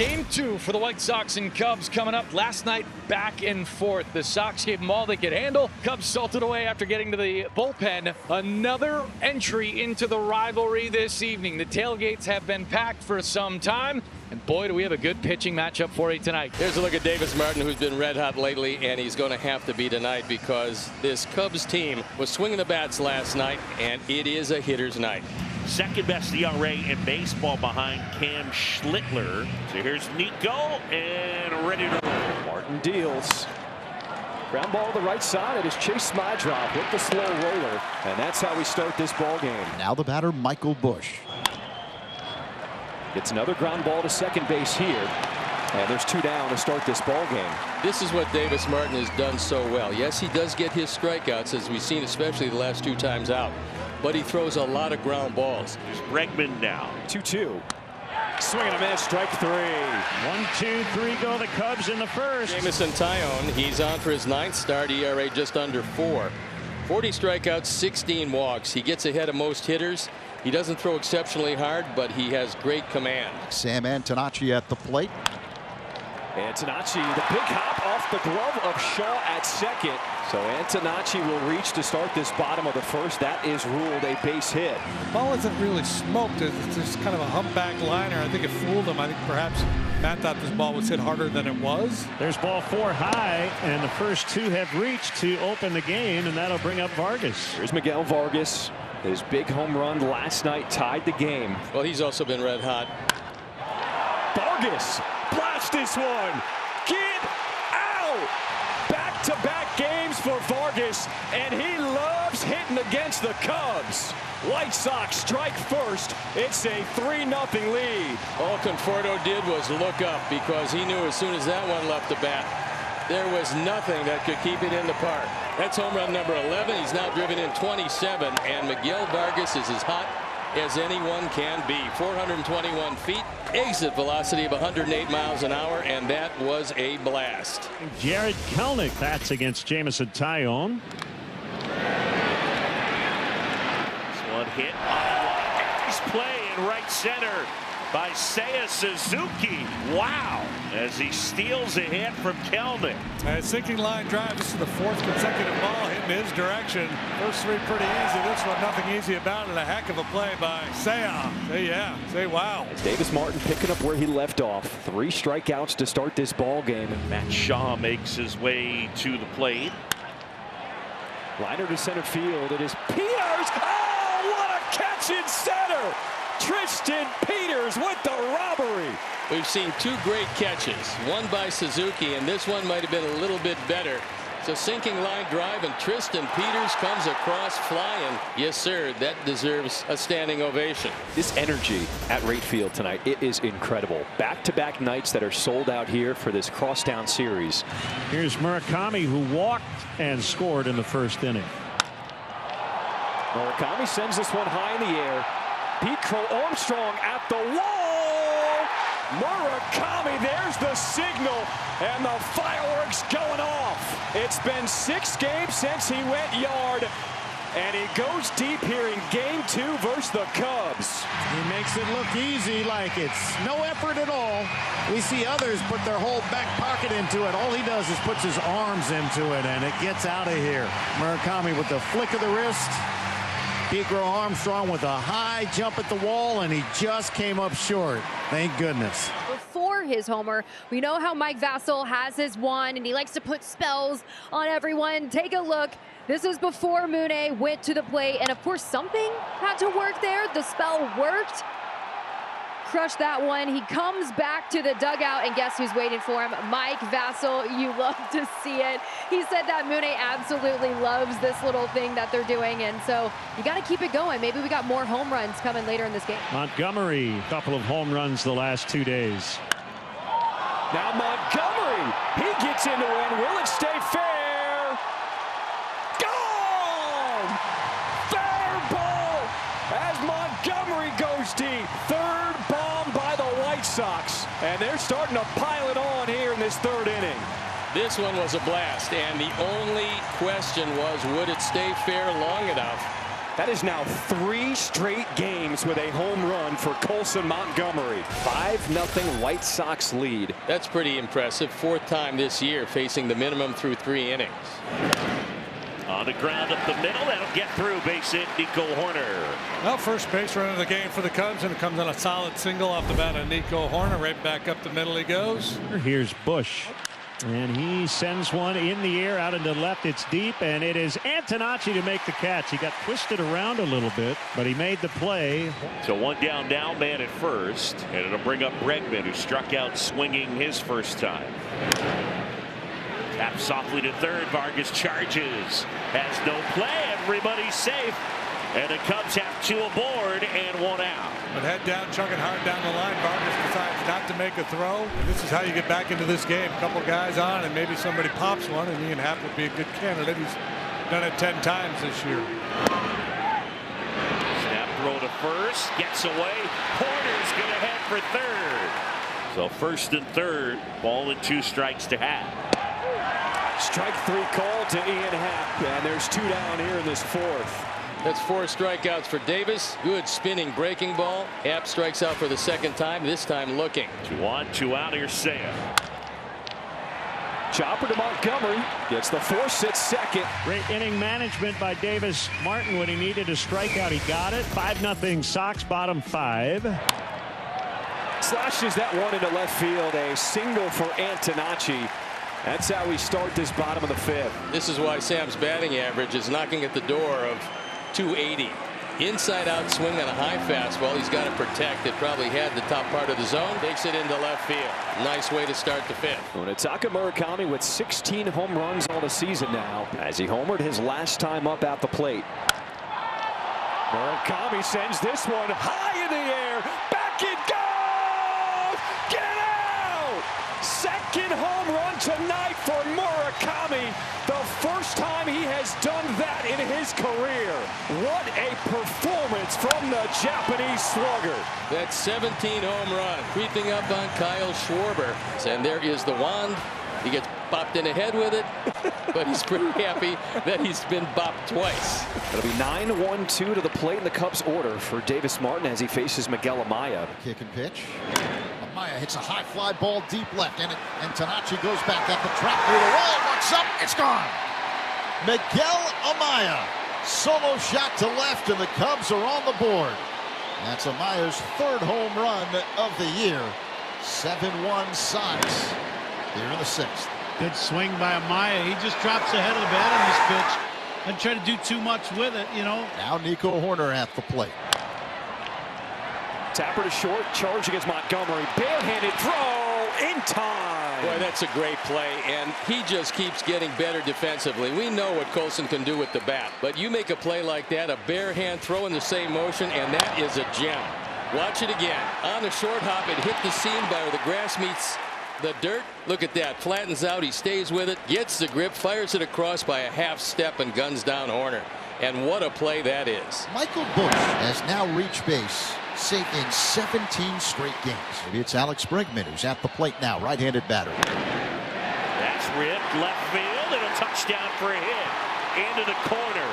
Game 2 for the White Sox and Cubs coming up. Last night, back and forth. The Sox gave them all they could handle. Cubs salted away after getting to the bullpen. Another entry into the rivalry this evening. The tailgates have been packed for some time. And boy, do we have a good pitching matchup for you tonight. Here's a look at Davis Martin, who's been red hot lately, and he's going to have to be tonight because this Cubs team was swinging the bats last night, and it is a hitter's night. Second best ERA in baseball behind Cam Schlittler. So here's Nico and ready to roll. Martin deals. Ground ball to the right side. It is Chase Smydrop with the slow roller. And that's how we start this ball game. Now the batter, Michael Busch. It's another ground ball to second base here. And there's 2 down to start this ball game. This is what Davis Martin has done so well. Yes, he does get his strikeouts, as we've seen, especially the last 2 times out. But he throws a lot of ground balls. Here's Bregman now. 2-2. Swing and a miss, strike 3. 1-2-3 go the Cubs in the first. Jameson Taillon, he's on for his 9th start, ERA just under 4. 40 strikeouts, 16 walks. He gets ahead of most hitters. He doesn't throw exceptionally hard, but he has great command. Sam Antonacci at the plate. Antonacci, the big hop off the glove of Shaw at second. So Antonacci will reach to start this bottom of the first. That is ruled a base hit. Ball isn't really smoked. It's just kind of a humpback liner. I think it fooled him. I think perhaps Matt thought this ball was hit harder than it was. There's ball 4 high, and the first 2 have reached to open the game, and that'll bring up Vargas. Here's Miguel Vargas. His big home run last night tied the game. Well, he's also been red hot. Vargas, blast this one. Get out. Back-to-back games for Vargas, and he loves hitting against the Cubs. White Sox strike first. It's a 3-0 lead. All Conforto did was look up because he knew as soon as that one left the bat, there was nothing that could keep it in the park. That's home run number 11. He's now driven in 27, and Miguel Vargas is as hot as anyone can be. 421 feet, exit velocity of 108 miles an hour, and that was a blast. Jared Kelnick bats against Jameson Taillon. This one hit on line. Nice play in right center by Seiya Suzuki. Wow, as he steals a hit from Kelnick. A sinking line drive. This is the 4th consecutive ball hitting his direction. First 3 pretty easy. This one nothing easy about it. A heck of a play by Seiya. Say wow. It's Davis Martin picking up where he left off. 3 strikeouts to start this ball game. Matt Shaw makes his way to the plate. Liner to center field. It is Peters. Oh, what a catch in center. Tristan Peters with the robbery. We've seen 2 great catches, one by Suzuki, and this one might have been a little bit better. It's a sinking line drive, and Tristan Peters comes across flying. Yes, sir, that deserves a standing ovation. This energy at Wright Field tonight, it is incredible. Back-to-back nights that are sold out here for this Crosstown series. Here's Murakami, who walked and scored in the first inning. Murakami sends this one high in the air. Pete Crow-Armstrong at the wall. Murakami, there's the signal, and the fireworks going off. It's been 6 games since he went yard, and he goes deep here in Game 2 versus the Cubs. He makes it look easy, like it's no effort at all. We see others put their whole back pocket into it. All he does is puts his arms into it, and it gets out of here. Murakami with the flick of the wrist. Pete Crow-Armstrong with a high jump at the wall, and he just came up short. Thank goodness. Before his homer, we know how Mike Vasil has his one, and he likes to put spells on everyone. Take a look. This is before Mune went to the plate, and of course something had to work there. The spell worked. Crushed that one. He comes back to the dugout, and guess who's waiting for him? Mike Vasil. You love to see it. He said that Mune absolutely loves this little thing that they're doing, and so you got to keep it going. Maybe we got more home runs coming later in this game. Montgomery, a couple of home runs the last 2 days. Now Montgomery, he gets into one. Will it stay fair? Gone! Fair ball as Montgomery goes deep. Third bomb by the White Sox, and they're starting to pile it on here in this 3rd inning. This one was a blast, and the only question was, would it stay fair long enough That is now 3 straight games with a home run for Colson Montgomery. 5-0 White Sox lead. That's pretty impressive. 4th time this year facing the minimum through 3 innings. On the ground up the middle, that'll get through. Base hit, Nico Hoerner. Well, first base run of the game for the Cubs, and it comes on a solid single off the bat of Nico Hoerner. Right back up the middle he goes. Here's Bush. And he sends one in the air out into left. It's deep, and it is Antonacci to make the catch. He got twisted around a little bit, but he made the play. So 1 down, now man at first, and it'll bring up Bregman, who struck out swinging his first time. Tap softly to third. Vargas charges. Has no play. Everybody's safe. And the Cubs have 2 aboard and 1 out. But head down, chugging hard down the line. Vargas decides not to make a throw. This is how you get back into this game. A couple guys on, and maybe somebody pops one, and Ian Happ would be a good candidate. He's done it 10 times this year. Snap throw to first. Gets away. Porter's going to head for third. So 1st and 3rd. Ball and 2 strikes to Happ. Strike 3 call to Ian Happ, and there's 2 down here in this 4th. That's 4 strikeouts for Davis. Good spinning breaking ball. Happ strikes out for the 2nd time, this time looking. 2 on, 2 out. Here's Seiya. Chopper to Montgomery. Gets the force at second. Great inning management by Davis Martin when he needed a strikeout. He got it. 5-0 Sox, bottom 5. Slashes that one into left field. A single for Antonacci. That's how we start this bottom of the 5th. This is why Sam's batting average is knocking at the door of 280. Inside out swing on a high fastball. He's got to protect. It probably had the top part of the zone. Takes it into left field. Nice way to start the 5th. Munetaka Murakami with 16 home runs all the season now, as he homered his last time up at the plate. Murakami sends this one high in the air. Back it goes! Get out! 2nd home run tonight for Murakami. The first time he has done that in his career. What a performance from the Japanese slugger. That 17 home run creeping up on Kyle Schwarber. And there is the wand. He gets bopped in the head with it, but he's pretty happy that he's been bopped twice. It'll be 9-1-2 to the plate in the Cubs order for Davis Martin as he faces Miguel Amaya. Kick and pitch. Amaya hits a high fly ball deep left, and Antonacci goes back at the track near the wall. Looks up, it's gone. Miguel Amaya, solo shot to left, and the Cubs are on the board. That's Amaya's 3rd home run of the year. 7-1 Sox here in the 6th. Good swing by Amaya. He just drops ahead of the bat on this pitch. Doesn't try to do too much with it, you know. Now Nico Hoerner at the plate. Tapper to short, charge against Montgomery. Barehanded throw in time. Boy, that's a great play, and he just keeps getting better defensively. We know what Colson can do with the bat, but you make a play like that, a bare hand throw in the same motion, and that is a gem. Watch it again. On the short hop, it hit the seam by where the grass meets the dirt. Look at that. Flattens out. He stays with it. Gets the grip. Fires it across by a half step and guns down Hoerner. And what a play that is. Michael Bush has now reached base, safe in 17 straight games. Maybe it's Alex Bregman who's at the plate now. Right-handed batter. That's ripped left field, and a touchdown for a hit into the corner.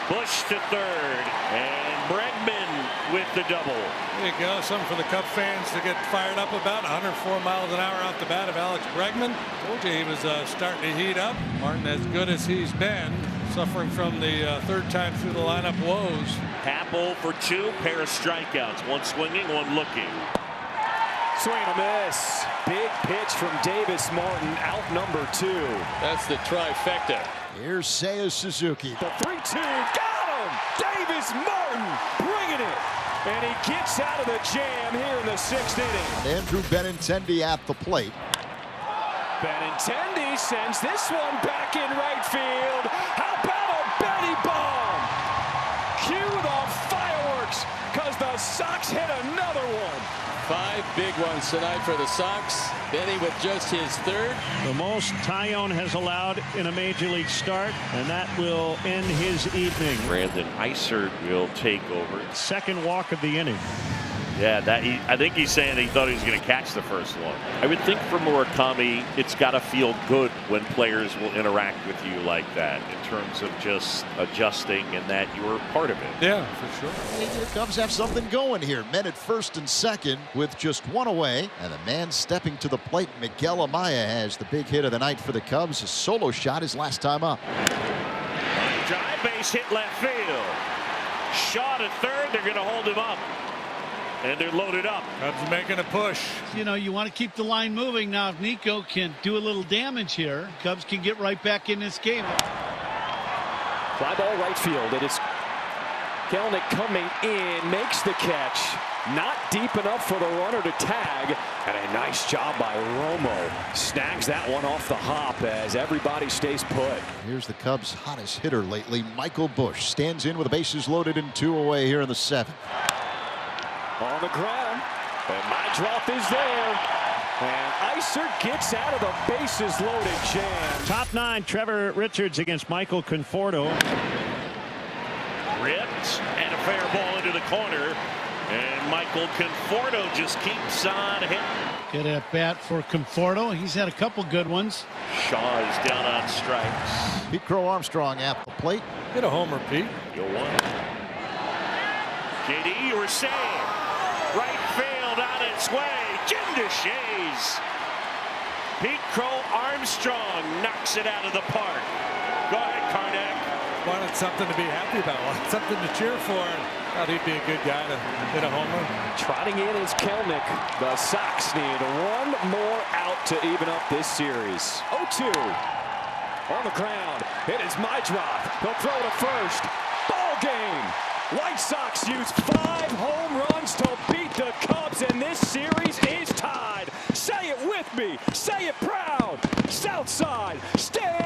Bush to 3rd, and Bregman with the double. There you go. Something for the Cub fans to get fired up about. 104 miles an hour off the bat of Alex Bregman. Told you he was starting to heat up. Martin, as good as he's been, suffering from the 3rd time through the lineup woes. Happ 0 for 2, pair of strikeouts. One swinging, one looking. Swing and a miss. Big pitch from Davis Martin, out number 2. That's the trifecta. Here's Seiya Suzuki. The 3-2, got him! Davis Martin bringing it. And he gets out of the jam here in the 6th inning. Andrew Benintendi at the plate. Benintendi sends this one back in right field. How about a Benny bomb? Cue the fireworks, because the Sox hit another one. 5 big ones tonight for the Sox. Benny with just his 3rd. The most Taillon has allowed in a major league start, and that will end his evening. Brandon Isert will take over. 2nd walk of the inning. Yeah, I think he's saying he thought he was going to catch the first one. I would think for Murakami, it's got to feel good when players will interact with you like that in terms of just adjusting and that you're part of it. Yeah, for sure. The Cubs have something going here. Men at first and second with just one away. And the man stepping to the plate, Miguel Amaya, has the big hit of the night for the Cubs. A solo shot his last time up. Drive base hit left field. Shot at third. They're going to hold him up. And they're loaded up. Cubs making a push. You know, you want to keep the line moving. Now, if Nico can do a little damage here, Cubs can get right back in this game. Fly ball right field. It is Kelenic coming in, makes the catch. Not deep enough for the runner to tag. And a nice job by Romo. Snags that one off the hop as everybody stays put. Here's the Cubs' hottest hitter lately, Michael Busch. Stands in with the bases loaded and 2 away here in the 7th. On the ground, and my drop is there. And Iser gets out of the bases loaded jam. Top 9, Trevor Richards against Michael Conforto. Ripped and a fair ball into the corner. And Michael Conforto just keeps on hitting. Get at bat for Conforto. He's had a couple good ones. Shaw is down on strikes. Pete Crow Armstrong at the plate. Hit a homer, Pete. Go one. JD, you were saying. Right field on its way. Jim DeShays. Pete Crow Armstrong knocks it out of the park. Go ahead, Karnak. Wanted something to be happy about. Wanted something to cheer for. And thought he'd be a good guy to hit a homer. Trotting in is Kelenic. The Sox need one more out to even up this series. 0-2. On the ground. It is my drop. They'll throw to first. Ball game. White Sox use 5 home runs to beat the Cubs, and this series is tied. Say it with me. Say it proud. Southside. Stay